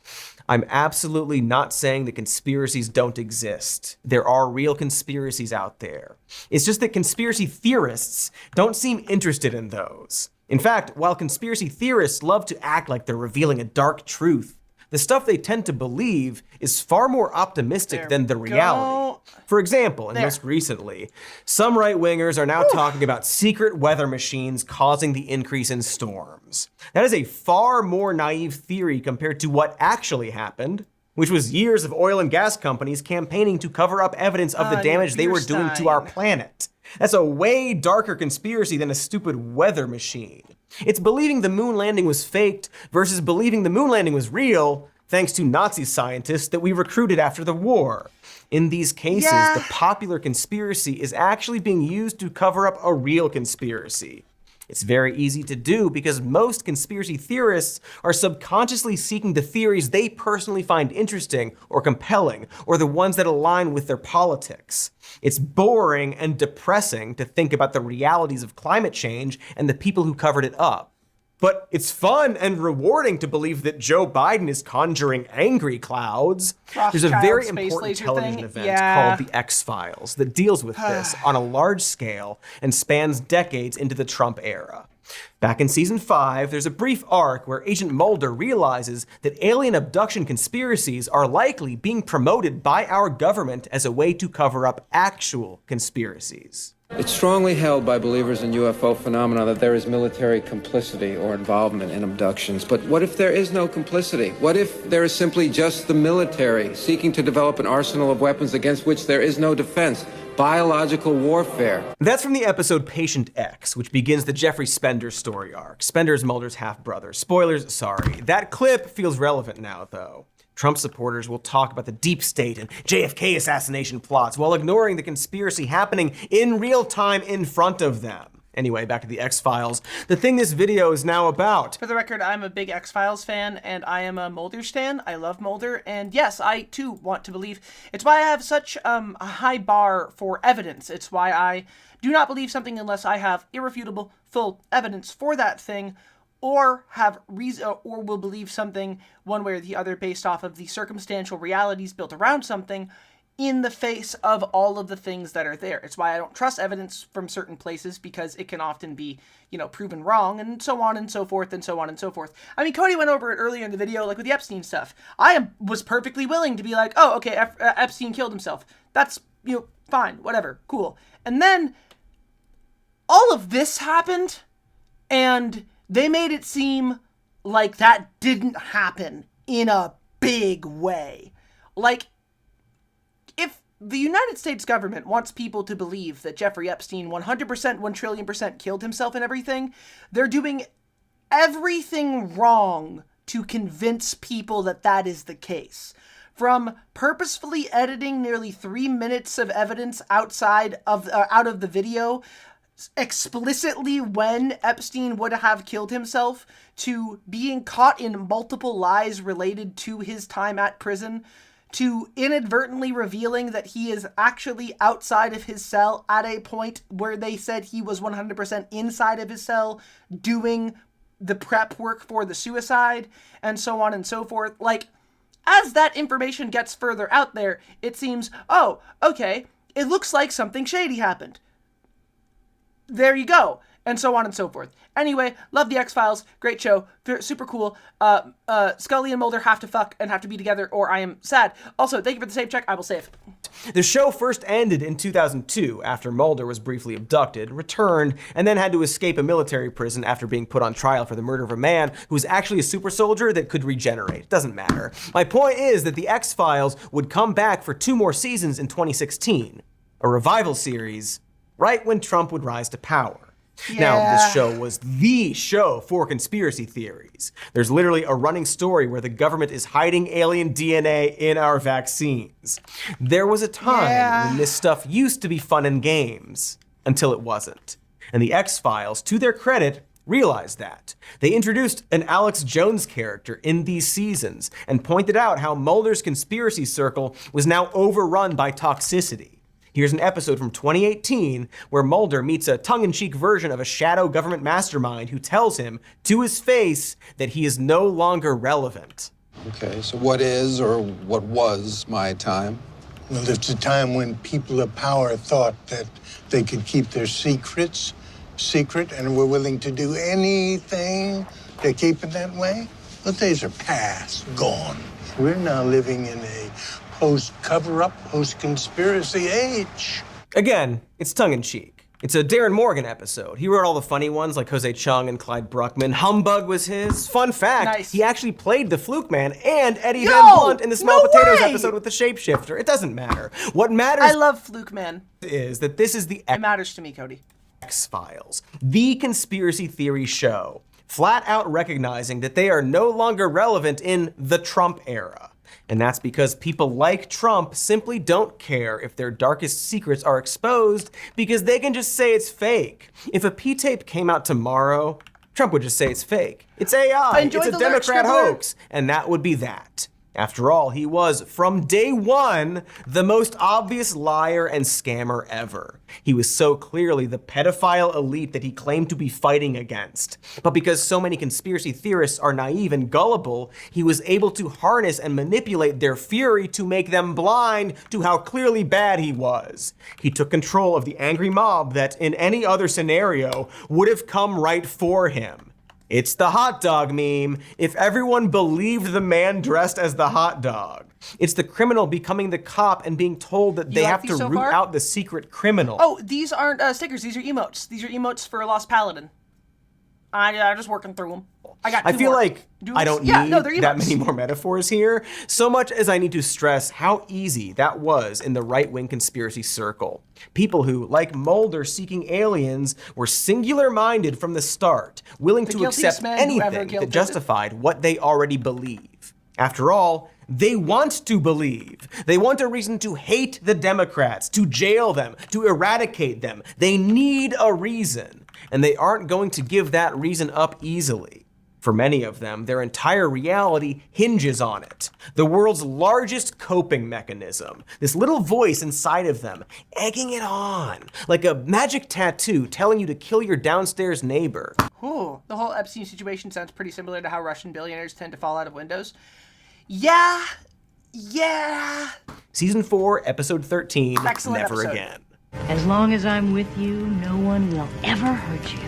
I'm absolutely not saying that conspiracies don't exist. There are real conspiracies out there. It's just that conspiracy theorists don't seem interested in those. In fact, while conspiracy theorists love to act like they're revealing a dark truth, the stuff they tend to believe is far more optimistic than the reality. For example, and most recently, some right-wingers are now talking about secret weather machines causing the increase in storms. That is a far more naive theory compared to what actually happened, which was years of oil and gas companies campaigning to cover up evidence of the damage they were doing to our planet. That's a way darker conspiracy than a stupid weather machine. It's believing the moon landing was faked versus believing the moon landing was real, thanks to Nazi scientists that we recruited after the war. In these cases, the popular conspiracy is actually being used to cover up a real conspiracy. It's very easy to do because most conspiracy theorists are subconsciously seeking the theories they personally find interesting or compelling, or the ones that align with their politics. It's boring and depressing to think about the realities of climate change and the people who covered it up. But it's fun and rewarding to believe that Joe Biden is conjuring angry clouds. There's a very important television event called The X-Files that deals with this on a large scale and spans decades into the Trump era. Back in season 5, there's a brief arc where Agent Mulder realizes that alien abduction conspiracies are likely being promoted by our government as a way to cover up actual conspiracies. It's strongly held by believers in UFO phenomena that there is military complicity or involvement in abductions. But what if there is no complicity? What if there is simply just the military seeking to develop an arsenal of weapons against which there is no defense? Biological warfare. That's from the episode Patient X, which begins the Jeffrey Spender story arc. Spender's Mulder's half-brother. Spoilers, sorry. That clip feels relevant now, though. Trump supporters will talk about the deep state and JFK assassination plots while ignoring the conspiracy happening in real time in front of them. Anyway, back to the X-Files. The thing this video is now about. For the record, I'm a big X-Files fan, and I am a Mulder stan. I love Mulder, and yes, I too want to believe. It's why I have such a high bar for evidence. It's why I do not believe something unless I have irrefutable, full evidence for that thing, or have reason, or will believe something one way or the other based off of the circumstantial realities built around something, in the face of all of the things that are there. It's why I don't trust evidence from certain places, because it can often be, proven wrong, and so on and so forth and so on and so forth. I mean, Cody went over it earlier in the video, like with the Epstein stuff. Was perfectly willing to be like, oh, okay, Epstein killed himself. That's, fine, whatever, cool. And then all of this happened, and they made it seem like that didn't happen in a big way. Like, if the United States government wants people to believe that Jeffrey Epstein 100%, 1,000,000,000% killed himself and everything, they're doing everything wrong to convince people that that is the case. From purposefully editing nearly 3 minutes of evidence out of the video, explicitly when Epstein would have killed himself, to being caught in multiple lies related to his time at prison, to inadvertently revealing that he is actually outside of his cell at a point where they said he was 100% inside of his cell doing the prep work for the suicide, and so on and so forth. Like, as that information gets further out there, it seems, oh, okay, it looks like something shady happened. There you go. And so on and so forth. Anyway, love the X-Files. Great show. Super cool. Scully and Mulder have to fuck and have to be together, or I am sad. Also, thank you for the save check. I will save. The show first ended in 2002 after Mulder was briefly abducted, returned, and then had to escape a military prison after being put on trial for the murder of a man who was actually a super soldier that could regenerate. Doesn't matter. My point is that the X-Files would come back for 2 more seasons in 2016. A revival series right when Trump would rise to power. Yeah. Now, this show was the show for conspiracy theories. There's literally a running story where the government is hiding alien DNA in our vaccines. There was a time when this stuff used to be fun and games, until it wasn't. And the X-Files, to their credit, realized that. They introduced an Alex Jones character in these seasons and pointed out how Mulder's conspiracy circle was now overrun by toxicity. Here's an episode from 2018 where Mulder meets a tongue-in-cheek version of a shadow government mastermind who tells him to his face that he is no longer relevant. Okay, so what is or what was my time? Well, it's a time when people of power thought that they could keep their secrets secret and were willing to do anything to keep it that way. Those days are past, gone. We're now living in a post-cover-up, post-conspiracy age. Again, it's tongue-in-cheek. It's a Darren Morgan episode. He wrote all the funny ones like Jose Chung and Clyde Bruckman. Humbug was his. Fun fact, He actually played the Fluke Man and Eddie Van Blunt in the Small Potatoes episode with the shapeshifter. It doesn't matter. What matters I love Fluke Man. Is that this is the It matters to me, Cody. X-Files, the conspiracy theory show, flat out recognizing that they are no longer relevant in the Trump era. And that's because people like Trump simply don't care if their darkest secrets are exposed because they can just say it's fake. If a P-tape came out tomorrow, Trump would just say it's fake. It's AI, it's a Democrat hoax, and that would be that. After all, he was, from day one, the most obvious liar and scammer ever. He was so clearly the pedophile elite that he claimed to be fighting against. But because so many conspiracy theorists are naive and gullible, he was able to harness and manipulate their fury to make them blind to how clearly bad he was. He took control of the angry mob that, in any other scenario, would have come right for him. It's the hot dog meme. If everyone believed the man dressed as the hot dog. It's the criminal becoming the cop and being told that they have to root out the secret criminal. Oh, these aren't stickers. These are emotes. These are emotes for Lost Paladin. I'm just working through them. I feel like I don't need that many more metaphors here, so much as I need to stress how easy that was in the right-wing conspiracy circle. People who, like Mulder seeking aliens, were singular-minded from the start, willing to accept anything that justified what they already believe. After all, they want to believe. They want a reason to hate the Democrats, to jail them, to eradicate them. They need a reason, and they aren't going to give that reason up easily. For many of them, their entire reality hinges on it. The world's largest coping mechanism. This little voice inside of them, egging it on, like a magic tattoo telling you to kill your downstairs neighbor. Ooh, the whole Epstein situation sounds pretty similar to how Russian billionaires tend to fall out of windows. Yeah, Yeah. Season 4, Episode 13, Excellent Never episode. Again. As long as I'm with you, no one will ever hurt you.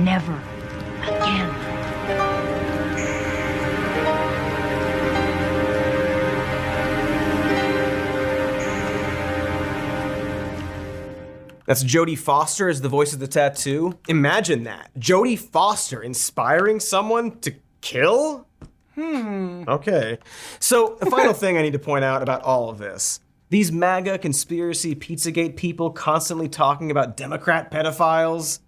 Never again. That's Jodie Foster as the voice of the tattoo. Imagine that. Jodie Foster inspiring someone to kill? Okay. So, the final thing I need to point out about all of this. These MAGA conspiracy Pizzagate people constantly talking about Democrat pedophiles.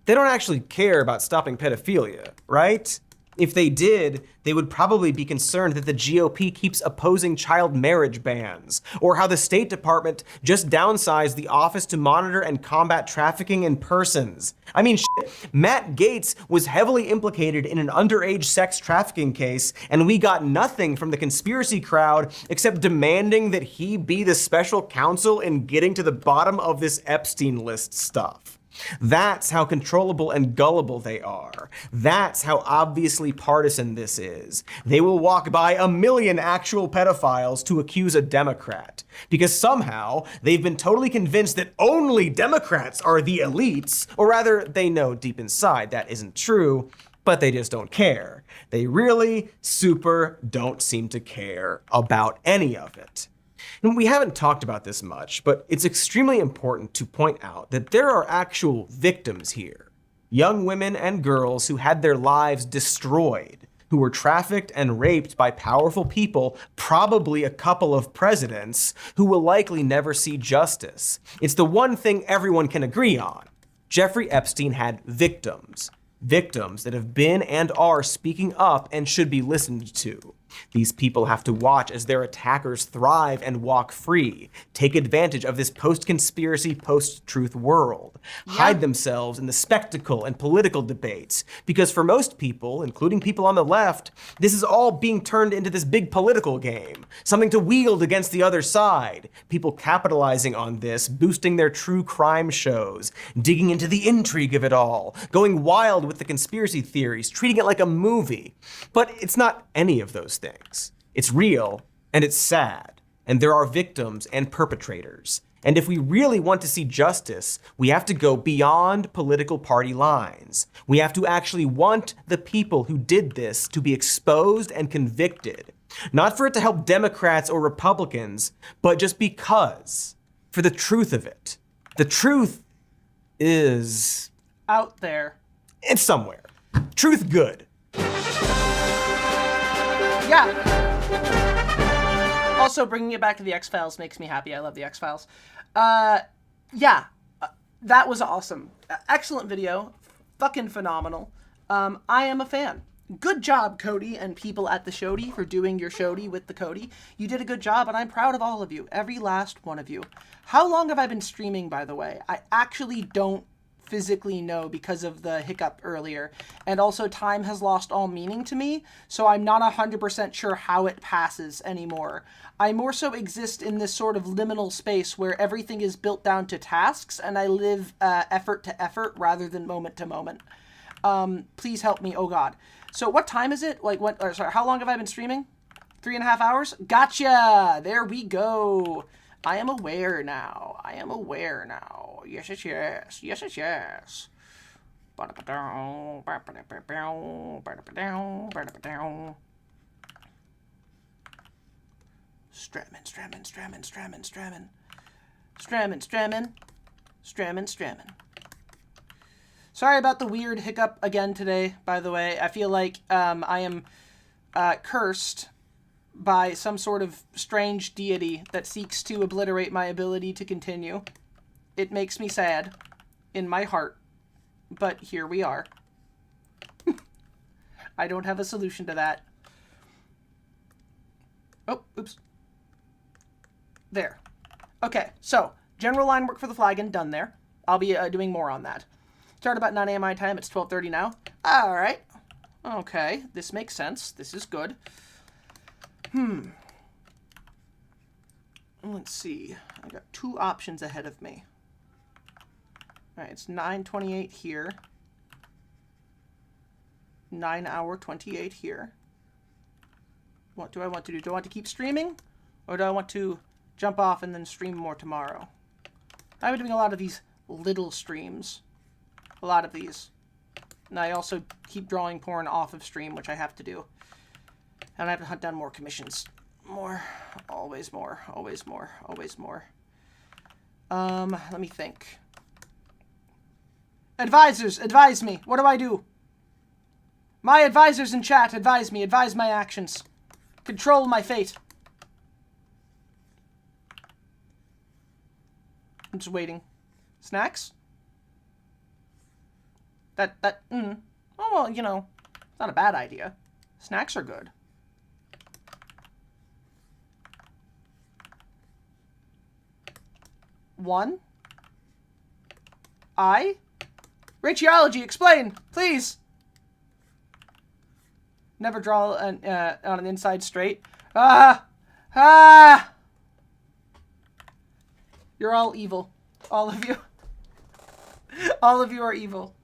They don't actually care about stopping pedophilia, right? If they did, they would probably be concerned that the GOP keeps opposing child marriage bans, or how the State Department just downsized the Office to Monitor and Combat Trafficking in Persons. I mean, shit, Matt Gaetz was heavily implicated in an underage sex trafficking case, and we got nothing from the conspiracy crowd except demanding that he be the special counsel in getting to the bottom of this Epstein list stuff. That's how controllable and gullible they are. That's how obviously partisan this is. They will walk by a million actual pedophiles to accuse a Democrat, because somehow they've been totally convinced that only Democrats are the elites, or rather, they know deep inside that isn't true, but they just don't care. They really super don't seem to care about any of it. And we haven't talked about this much, but it's extremely important to point out that there are actual victims here. Young women and girls who had their lives destroyed, who were trafficked and raped by powerful people, probably a couple of presidents, who will likely never see justice. It's the one thing everyone can agree on. Jeffrey Epstein had victims. Victims that have been and are speaking up and should be listened to. These people have to watch as their attackers thrive and walk free, take advantage of this post-conspiracy, post-truth world, hide themselves in the spectacle and political debates, because for most people, including people on the left, this is all being turned into this big political game, something to wield against the other side, people capitalizing on this, boosting their true crime shows, digging into the intrigue of it all, going wild with the conspiracy theories, treating it like a movie. But it's not any of those things. It's real, and it's sad, and there are victims and perpetrators. And if we really want to see justice, we have to go beyond political party lines. We have to actually want the people who did this to be exposed and convicted. Not for it to help Democrats or Republicans, but just because. For the truth of it. The truth is... out there. It's somewhere. Truth good. Yeah. Also, bringing it back to the X-Files makes me happy. I love the X-Files. Yeah, that was awesome. Excellent video. Fucking phenomenal. I am a fan. Good job, Cody and people at the Shody for doing your Shody with the Cody. You did a good job, and I'm proud of all of you. Every last one of you. How long have I been streaming, by the way? I actually don't physically know because of the hiccup earlier, and also time has lost all meaning to me, so I'm not 100% sure how it passes anymore. I more so exist in this sort of liminal space where everything is built down to tasks, and I live effort to effort rather than moment to moment. Please help me, oh god. So what time is it? Like, what? Sorry, how long have I been streaming? 3.5 hours? Gotcha! There we go. I am aware now. I am aware now. Yes, yes, yes. Yes, yes, yes. Stramming. Sorry about the weird hiccup again today, by the way. I feel like I am cursed by some sort of strange deity that seeks to obliterate my ability to continue. It makes me sad in my heart, but here we are. I don't have a solution to that. Oh, oops. There. Okay, so general line work for the flagon done there. I'll be doing more on that. Start about 9 a.m. my time. It's 12:30 now. All right. Okay, this makes sense. This is good. Let's see. I got 2 options ahead of me. All right, it's 9:28 here. 9 hour 28 here. What do I want to do? Do I want to keep streaming? Or do I want to jump off and then stream more tomorrow? I've been doing a lot of these little streams. A lot of these. And I also keep drawing porn off of stream, which I have to do. And I have to hunt down more commissions. More. Always more. Always more. Always more. Let me think. Advisors, advise me. What do I do? My advisors in chat, advise me. Advise my actions. Control my fate. I'm just waiting. Snacks? Oh, well, you know, it's not a bad idea. Snacks are good. One. Rachiology, explain, please. Never draw on an inside straight. You're all evil. All of you. All of you are evil.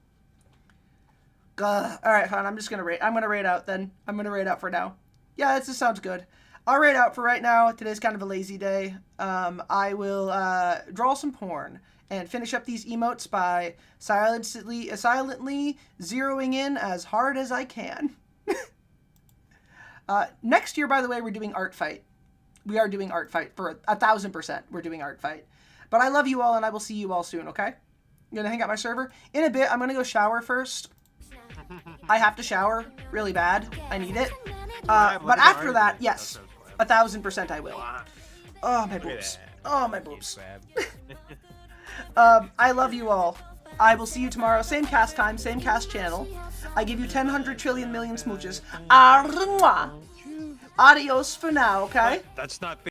Alright, fine. I'm just gonna rate. I'm gonna rate out then. I'm gonna rate out for now. Yeah, this sounds good. I'll rate out for right now. Today's kind of a lazy day. I will draw some porn and finish up these emotes by silently zeroing in as hard as I can. Next year, by the way, we're doing Art Fight. We are doing Art Fight for 1,000%. We're doing Art Fight. But I love you all, and I will see you all soon, okay? I'm gonna hang out my server. In a bit, I'm gonna go shower first. I have to shower really bad. I need it. But after that, yes, 1,000% I will. Oh, my boobs. Oh, my boobs. I love you all. I will see you tomorrow. Same cast time, same cast channel. I give you 10 trillion million smooches. Adios for now, okay? That's not